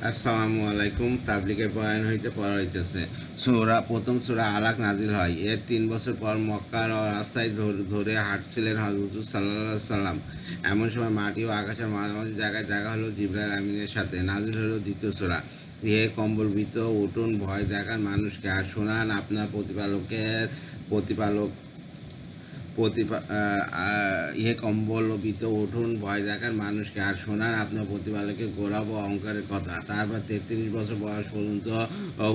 আসসালামু আলাইকুম। তাবলিগের বয়ান হইতে পড়া হইতেছে। প্রথম সূরা আলাক নাজিল হয়। এর 3 বছর পর মক্কার রাস্তায় ধরে হাঁটছিলেন হুজুর সাল্লাল্লাহু আলাইহি সাল্লাম। এমন সময় মাটি ও আকাশের মাঝামাঝি জায়গায় দেখা হলো জিবরাইল আমিনের সাথে। নাজিল হলো দ্বিতীয় সূরা। হে কম্বলভীত, উঠুন, ভয় দেখান মানুষকে আর শোনান আপনার প্রতিপালক ইহে কম্বলবিত, উঠুন, ভয় দেখান মানুষকে আর শোনান আপনার প্রতিপালকের গৌরব ও অহংকারের কথা। তারপর 33 বছর বয়স পর্যন্ত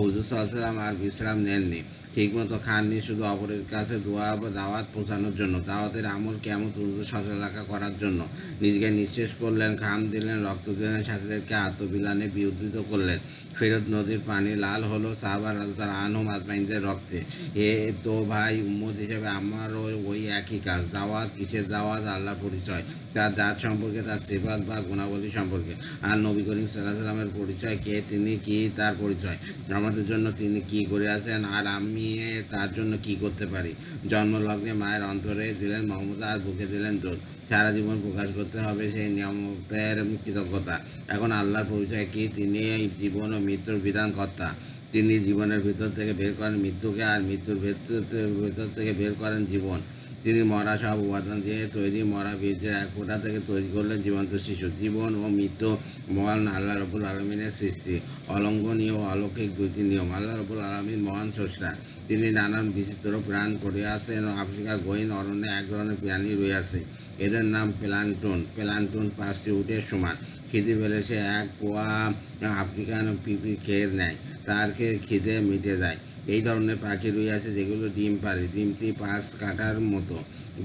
হুজুর সাল্লাল্লাহু আর বিশ্রাম নেননি, ঠিকমতো খাননি, শুধু অপরের কাছে দোয়া বা দাওয়াত পৌঁছানোর জন্য, দাওয়াতের আমল কেমন পর্যন্ত সচলাকা করার জন্য। নিজেকে নিঃশেষ করলেন, ঘাম দিলেন, রক্ত দিলেন, সাথীদেরকে আত্মবিলানে বিউদ্ধৃত করলেন। ফেরত নদীর পানি লাল হলো সাহাবা রাদিয়াল্লাহু আনহুম আজমাইনদের রক্তে। এ তো ভাই উম্মত হিসেবে আমারও ওই একই কাজ। দাওয়াত কিসের দাওয়াত? আল্লাহর পরিচয়, তার জাত সম্পর্কে, তার সিফাত বা গুণাবলী সম্পর্কে। আর নবী করিম সাল্লাল্লাহু আলাইহি ওয়াসাল্লামের পরিচয়, কে তিনি, কি তার পরিচয়, আমাদের জন্য তিনি কি করে আছেন আর আমি তার জন্য কি করতে পারি। জন্মলগ্নে মায়ের অন্তরে দিলেন মমতা আর বুকে দিলেন জোর। সারা জীবন প্রকাশ করতে হবে সেই নিয়ামতের কৃতজ্ঞতা। এখন আল্লাহর পরিচয় কি? তিনি এই জীবন ও মৃত্যুর বিধানকর্তা। তিনি জীবনের ভিতর থেকে বের করেন মৃত্যুকে আর মৃত্যুর ভেতর থেকে বের করেন জীবন। তিনি মরা সব উপাদান দিয়ে তৈরি, মরা বীর্যের এক ফোঁটা থেকে তৈরি করলেন জীবন্ত শিশু। জীবন ও মৃত্যু মহান আল্লাহ রব্বুল আলমিনের সৃষ্টি, অলঙ্ঘনীয় ও অলৌকিক দুইটি নিয়ম। আল্লাহ রব্বুল আলমিন মহান স্রষ্টা। তিনি নানান বিচিত্র প্রাণ করিয়াছেন। আফ্রিকার গহীন অরণ্যে এক ধরনের প্রাণী রয়েছে, এদের নাম প্লান্টন। প্লান্টন 5টি উটের সমান। খিদে পেলে সে এক পোয়া আফ্রিকান পিঁপড়ি খেয়ে নেয়, তার খিদে মিটে যায়। এই ধরনের পাখি রয়েছে যেগুলো ডিম পাড়ে। ডিমটি 5 কাঠার মতো।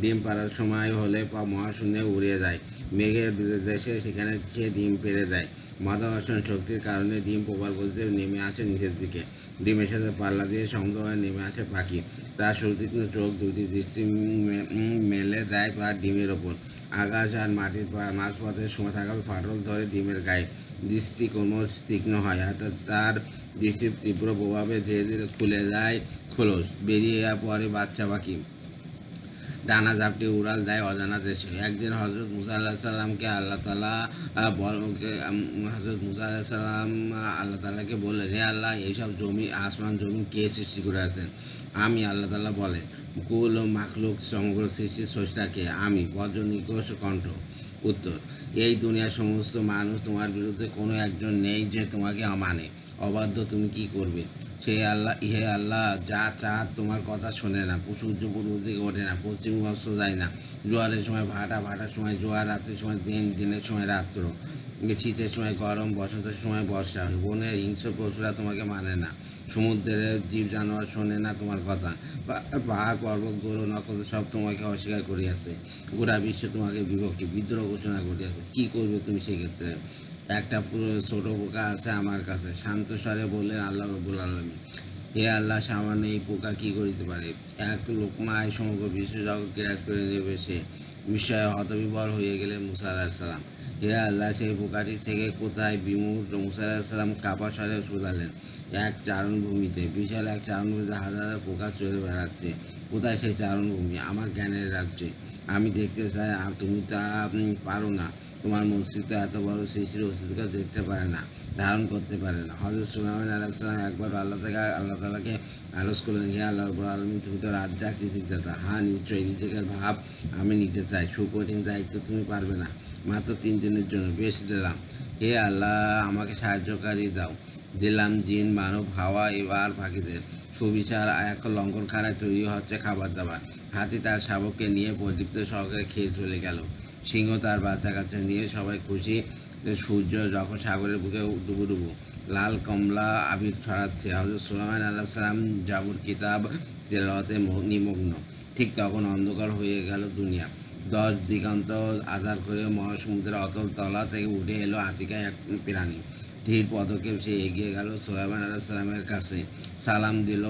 ডিম পাড়ার সময় হলে মহাশূন্যে উড়ে যায়, মেঘের দেশে, সেখানে সে ডিম পেড়ে দেয়। মাধ্যাকর্ষণ শক্তির কারণে ডিম প্রবল গতিতে নেমে আসে নিচের দিকে। ডিমের সাথে পাল্লা দিয়ে সমুদ্র হয়ে নেমে আসে পাখি। তার সুতীক্ষ্ণ চোখ দুটি দৃষ্টি মেলে দেয় বা ডিমের ওপর। আকাশ আর মাটির মাঝপথের সময় থাকা ফাটল ধরে ডিমের গায়ে। দৃষ্টি ক্রমশ তীক্ষ্ণ হয়, অর্থাৎ তার দৃষ্টির তীব্র প্রভাবে ধীরে ধীরে খুলে যায় খোলস, বেরিয়ে পড়ে বাচ্চা পাখি। ডানা ঝাপটে উড়াল দেয় অজানা দেশে। একদিন হজরত মুসা আল্লাহ সাল্লামকে আল্লাহ তালা হজরত মুসা আল্লাহ সাল্লাম আল্লাহ তালাকে বললেন, হে আল্লাহ, এইসব জমি, আসমান জমি কে সৃষ্টি করে আছেন? আমি। আল্লাহ তালা বলেন, কুল ও মাখলুক সমগ্র সৃষ্টির স্রষ্টাকে আমি। বজ্র নিকষ কণ্ঠ। উত্তর, এই দুনিয়ার সমস্ত মানুষ, তোমার বিরুদ্ধে কোনো একজন নেই যে তোমাকে মানে। অবাধ্য তুমি কি করবে? সে আল্লাহ, হে আল্লাহ, যা চাঁদ তোমার কথা শোনে না, সূর্য পূর্ব দিকে ওঠে না, পশ্চিম অস্ত যায় না, জোয়ারের সময় ভাটা, ভাটার সময় জোয়ার, রাত্রের সময় দিন, দিনের সময় রাত্র, শীতের সময় গরম, বসন্তের সময় বর্ষা। বনের হিংস্র পশুরা তোমাকে মানে না, সমুদ্রের জীব জানোয়ার শোনে না তোমার কথা। পাহাড়, পর্বত, গরু, নক্ষত্র সব তোমাকে অস্বীকার করিয়াছে। গোটা বিশ্ব তোমাকে বিপক্ষে বিদ্রোহ ঘোষণা করিয়াছে। কী করবে তুমি সেক্ষেত্রে? একটা পুরো ছোট পোকা আছে আমার কাছে। শান্ত স্বরে বললেন আল্লাহ রব্বুল আলামিন, হে আল্লাহ, সামান্য এই পোকা কি করিতে পারে? এক লোকমায় সমগ্র বিশ্ব জগৎ গ্রাস করে নেবে সে। বিস্ময়ে হতবিবল হয়ে গেলেন মুসা আলাইহিস সালাম। হে আল্লাহ, সেই পোকাটি থেকে কোথায় বিমুখ? মুসা আলাইহিস সালাম কাপা স্বরে শুধালেন, এক চারণভূমিতে, বিশাল এক চারণভূমিতে হাজার হাজার পোকা চলে বেড়াচ্ছে। কোথায় সেই চারণভূমি? আমার জ্ঞানের রাজ্যে। আমি দেখতে চাই, তুমি তা পারো না। তোমার মস্তিষ্ক এত বড় সৃষ্টির অস্তিত্বকে দেখতে পারে না, ধারণ করতে পারে না। হযরত সুলাইমান আলাইহিস সালাম একবার আল্লাহ তাআলাকে আরজ করলেন, হে আল্লাহ রাব্বুল আলামিন, তুমি তো রাজ্জাক, রিজিকদাতা। হ্যাঁ, নিশ্চয়ই, নিজেকের ভাব আমি নিতে চাই। সুকঠিন দায়িত্ব তুমি পারবে না। মাত্র 3 দিনের জন্য। বেশ, দিলাম। হে আল্লাহ, আমাকে সাহায্যকারী দাও। দিলাম জিন, মানব, হাওয়া এবার পাখিদের। সুবিশাল এক লঙ্গরখানায় তৈরি হচ্ছে খাবার দাবার। হাতি তার শাবককে নিয়ে প্রদীপ্ত সহকারে খেয়ে চলে গেল। সিংহ তার বাচ্চা কাচ্চা নিয়ে সবাই খুশি। সূর্য যখন সাগরের বুকে ডুবু লাল কমলা আবির ছড়াচ্ছে, হযরত সুলাইমান আলাইহিস সালাম জাবুর কিতাব তেলাওয়াতে নিমগ্ন। ঠিক তখন অন্ধকার হয়ে গেল দুনিয়া। 10 দিগন্ত আধার করে মহাসমুদ্রের অতল তলা থেকে উঠে এলো আতিকায় এক প্রাণী। ধীর পদক্ষেপ সে এগিয়ে গেল সুলাইমান আলাইহিস সালামের কাছে। সালাম দিল,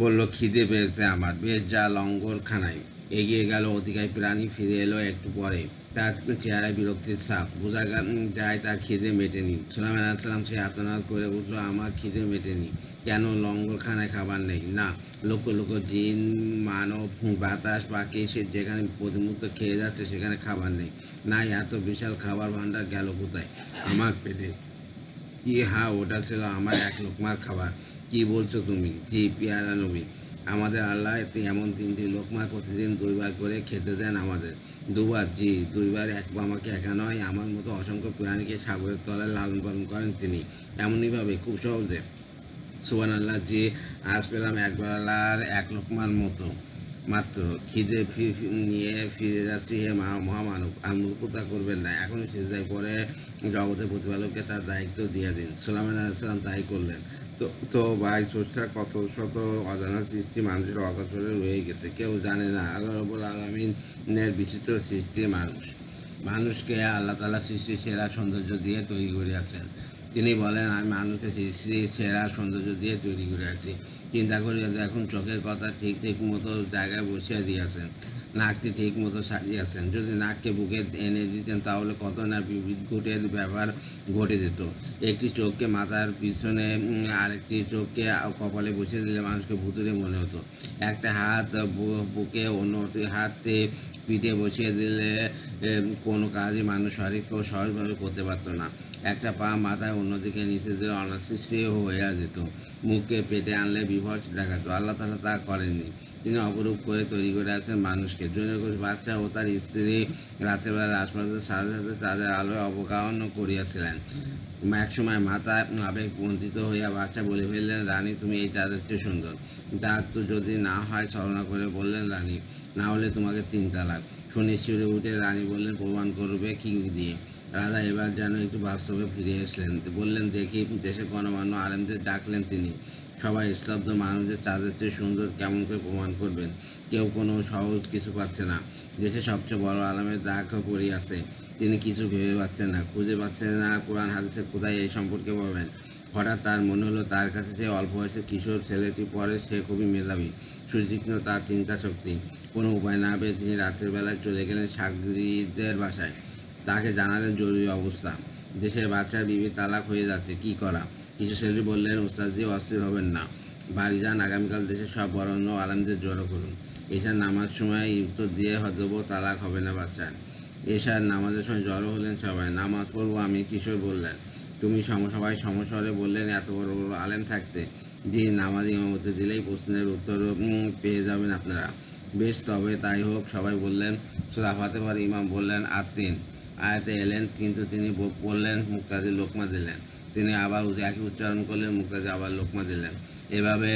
বলল, খিদে পেয়েছে আমার। বেশ, যা লঙ্গরখানায়। এগিয়ে গেল অতিকায় প্রাণী, ফিরে এলো একটু পরে। তার চেহারায় বিরক্তির ছাপ। বোঝা যায় তার খিদে মেটেনি। সুলাইমান আলাইহিস সালাম সে আর্তনাদ করে উঠল, আমার খিদে মেটেনি। কেন? লঙ্গরখানায় খাবার নেই? না। লক্ষ লক্ষ জিন, মানব, বাতাস, পাখি সে যেখানে প্রতিমুহূর্তে খেয়ে যাচ্ছে, সেখানে খাবার নেই। না, এত বিশাল খাবার ভাণ্ডার গেল কোথায় আমার পেটে? কি হ্যাঁ, ওটা ছিল আমার এক লোকমার খাবার। কি বলছো তুমি? জি পেয়ারা নবী, আমাদের আল্লাহ এমন 3টি লোকমা প্রতিদিন 2বার করে খেতে দেন আমাদের। 2বার? জি 2বার। আমাকে একা নয়, আমার মতো অসংখ্য প্রাণীকে সাগরের তলায় লালন পালন করেন তিনি, এমনইভাবে খুব সহজে। সুবহানাল্লাহ। জি, আজ পেলাম একবেলার এক লোকমার মতো মাত্র। খিদে নিয়ে ফিরে যাচ্ছি, হে মহামানব, মূর্খতা করবেন না, এখনই সিজদায় পরে জগতের প্রতিপালককে তার দায়িত্ব দিয়ে দিন। সুলাইমান আলাইহিস সালাম তাই করলেন। তো তো ভাই, স্রষ্টার কত শত অজানা সৃষ্টি মানুষের অগোচরে রয়ে গেছে, কেউ জানে না। আল্লাহ রাব্বুল আলামিনের বিচিত্র সৃষ্টি মানুষ। মানুষকে আল্লাহ তাআলা সৃষ্টির সেরা সৌন্দর্য দিয়ে তৈরি করিয়াছেন। তিনি বলেন, আমি মানুষকে সৃষ্টির সেরা সৌন্দর্য দিয়ে তৈরি করিয়াছি। চিন্তা করিয়া দেখুন, চোখের কথা ঠিক ঠিক মতো জায়গায় বসিয়ে দিয়েছেন, নাকটি ঠিক মতো সাজিয়েছেন। যদি নাককে বুকে এনে দিতেন তাহলে কত না বিদ্যুটের ব্যাপার ঘটে যেত। একটি চোখকে মাথার পিছনে, আরেকটি চোখকে কপালে বসিয়ে দিলে মানুষকে ভুতুড়ে মনে হতো। একটা হাত বুকে, অন্যটি হাতে পিঠে বসিয়ে দিলে কোনো কাজই মানুষ সহজভাবে করতে পারতো না। একটা পা মাথায় অন্যদিকে নিচে দিলে অনাসৃষ্টি হয়ে যেত। মুখকে পেটে আনলে বিভৎস দেখাতো। আল্লাহ তাআলা তা করেননি। তিনি অপরূপ করে তৈরি করে আছেন মানুষকে। জৈনকোষ বাদশাহ ও তার স্ত্রী রাত্রেবেলা রাজপ্রাসাদের সাথে সাথে তাদের আলোয় অবগাহন করিয়াছিলেন। একসময় মাথা আবেগ বঞ্চিত হইয়া বাদশাহ বলে ফেললেন, রানী, তুমি এই চাঁদের চেয়ে সুন্দর। তা তো যদি না হয়, ছলনা করে বললেন রানী, না হলে তোমাকে 3 তালাক। শুনে শিউরে উঠে রানী বললেন, প্রমাণ করবে কি দিয়ে? রাজা এবার যেন একটু বাস্তবে ফিরে এসলেন। বললেন, দেখি। দেশের গণমান্য আলেমদের ডাকলেন তিনি। সবাই স্তব্ধ। মানুষের চাঁদের চেয়ে সুন্দর কেমন করে প্রমাণ করবেন? কেউ কোনো সহজ কিছু পাচ্ছে না। দেশে সবচেয়ে বড় আলেমের দাগ পড়িয়াছে, তিনি কিছু ভেবে পাচ্ছেন না, খুঁজে পাচ্ছেন না কোরআন হাদিসে কোথায় এই সম্পর্কে পাবেন। হঠাৎ তার মনে হলো, তার কাছে যে অল্প বয়সের কিশোর ছেলেটি পড়ে সে খুবই মেধাবী, সুতীক্ষ্ণ তার চিন্তা শক্তি। কোনো উপায় না পেয়ে তিনি রাত্রের বেলায় চলে গেলেন সাগরিদের বাসায়। তাকে জানালেন জরুরি অবস্থা, দেশের বাচ্চার বিবি তালাক হয়ে যাচ্ছে, কি করা? কিছু ছেলে বললেন, ওস্তাদজি অস্থির হবেন না, বাড়ি যান, আগামীকাল দেশের সব বরেণ্য আলেমদের জড়ো করুন। এশার নামাজ সময় উত্তর দিয়ে দেবো, তালাক হবে না বাচ্চার। এশার নামাজের সময় জড়ো হলেন সবাই। নামাজ পড়বো আমি। কিশোর বললেন, তুমি সবাই সমস্বরে বললেন, এত বড় বড় আলেম থাকতে। জি, নামাজ ইমামতি দিলেই প্রশ্নের উত্তর পেয়ে যাবেন আপনারা। বেশ, তবে তাই হোক। সবাই বললেন সূরা ফাতিহার। ইমাম বললেন আতিন, আয়াতে এলেন, কিন্তু তিনি বললেন, মুক্তাদি লোকমা দিলেন। তিনি আবার একই উচ্চারণ করলেন, মুক্তাদি আবার লোকমা দিলেন। এভাবে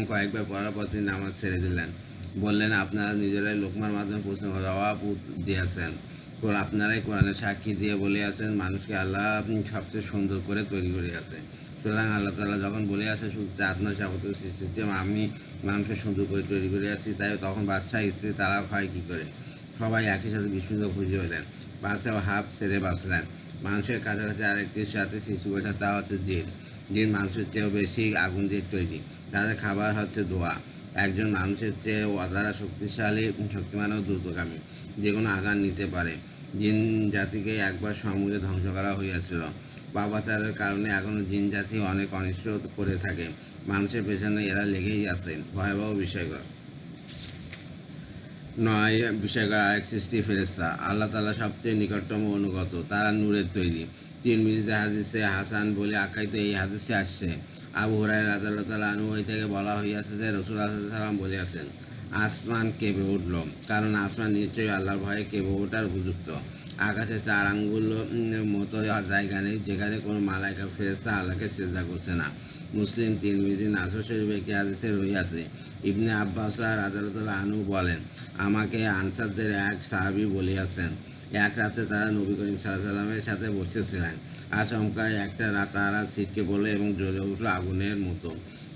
কয়েকবার পড়ার পর তিনি নামাজ ছেড়ে দিলেন। বললেন, আপনারা নিজেরাই লোকমার মাধ্যমে প্রশ্ন জবাব দিয়েছেন। আপনারাই কোরআনে সাক্ষী দিয়ে বলিয়াছেন, মানুষকে আল্লাহ সবচেয়ে সুন্দর করে তৈরি করিয়াছে। সুতরাং আল্লাহ তাআলা যখন বলিয়াছে সূত্রে আত্মসাবতের সৃষ্টিতে আমি মানুষকে সুন্দর করে তৈরি করিয়াছি, তাই তখন বাচ্চা স্ত্রী তালাক হয় কী করে? সবাই একই সাথে বিস্মিত খুঁজে হলেন। বাচ্চাও হাফ ছেড়ে বাঁচলেন। মানুষের কাছাকাছি আরেকটির সাথে সৃষ্টি করেছে, তা হচ্ছে জিন। জিন মানুষের চেয়েও বেশি আগুন দিয়ে তৈরি। তাদের খাবার হচ্ছে দোয়া। একজন মানুষের চেয়ে অধারা শক্তিশালী, শক্তিমান ও দ্রুতগামী, যে কোনো আঘাত নিতে পারে। জিন জাতিকে একবার সমূলে ধ্বংস করা হইয়াছিল। পাপাচারের কারণে এখনও জিন জাতি অনেক অনিষ্ট করে থাকে। মানুষের পেছনে এরা লেগেই আছে। ভয়াবহ বিষয়কর নয়। বিষয়কর আরেক সৃষ্টি ফেরেশতা। আল্লাহ তাআলা সবচেয়ে নিকটতম অনুগত। তারা নূরের তৈরি। তিরমিজিতে হাদিসে হাসান বলে আখ্যায়িত এই হাদিসটি আসছে। আবু হুরায়রা রাদিয়াল্লাহু তাআলা আনহু থেকে বলা হইয়াছে যে রাসূল সাল্লাল্লাহু আলাইহি ওয়াসাল্লাম বলিয়াছেন, আসমান কেঁপে উঠল, কারণ আসমান নিশ্চয়ই আল্লাহর ভয়ে কেঁপে ওঠার উপযুক্ত। আকাশে 4 আঙ্গুল মতো জায়গা নেই যেখানে কোনো মালাইকা ফেরেশতা আল্লাহকে সিজদা করছে না। মুসলিম, তিরমিজি, নাসর শরীফে একটি হাদিসে রহিয়াছে। ইবনে আব্বাস রাদিয়াল্লাহু আনহু বলেন, আমাকে আনসারদের এক সাহাবী বলিয়াছেন, এক রাতে তারা নবী করিম সাল্লাল্লাহু আলাইহি ওয়াসাল্লামের সাথে বসেছিলেন। আচমকায় একটা তারা ছিটকে পড়ল এবং জ্বলে উঠল আগুনের মতো।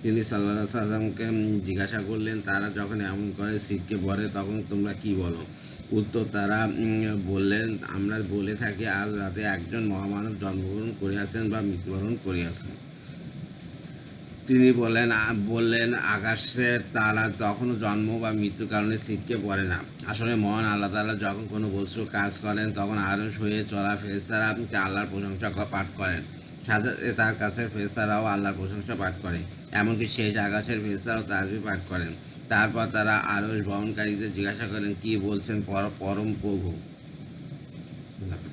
তিনি সাল্লাল্লাহু আলাইহি ওয়াসাল্লামকে জিজ্ঞাসা করলেন, তারা যখন এমন করে ছিটকে পড়ে তখন তোমরা কি বলো? উত্তর, তারা বললেন, আমরা বলে থাকি, আজ রাতে একজন মহামানব জন্মগ্রহণ করিয়াছেন বা মৃত্যুবরণ করিয়াছেন। তিনি বললেন, আকাশের তারা তখনও জন্ম বা মৃত্যুর কারণে ছিটকে পড়ে না। আসলে মহান আল্লাহ তাআলা যখন কোনো বস্তু কাজ করেন তখন আরশ হয়ে চলা ফেরেশতারা আল্লাহর প্রশংসা পাঠ করেন। সাথে তার কাছের ফেরেশতারাও আল্লাহর প্রশংসা পাঠ করে। এমনকি শেষ আকাশের ফেরেশতারাও তাসবিহ পাঠ করেন। তারপর তারা আরশ বহনকারীদের জিজ্ঞাসা করেন, কি বলছেন পরম প্রভু? আল্লাহ হাফেজ।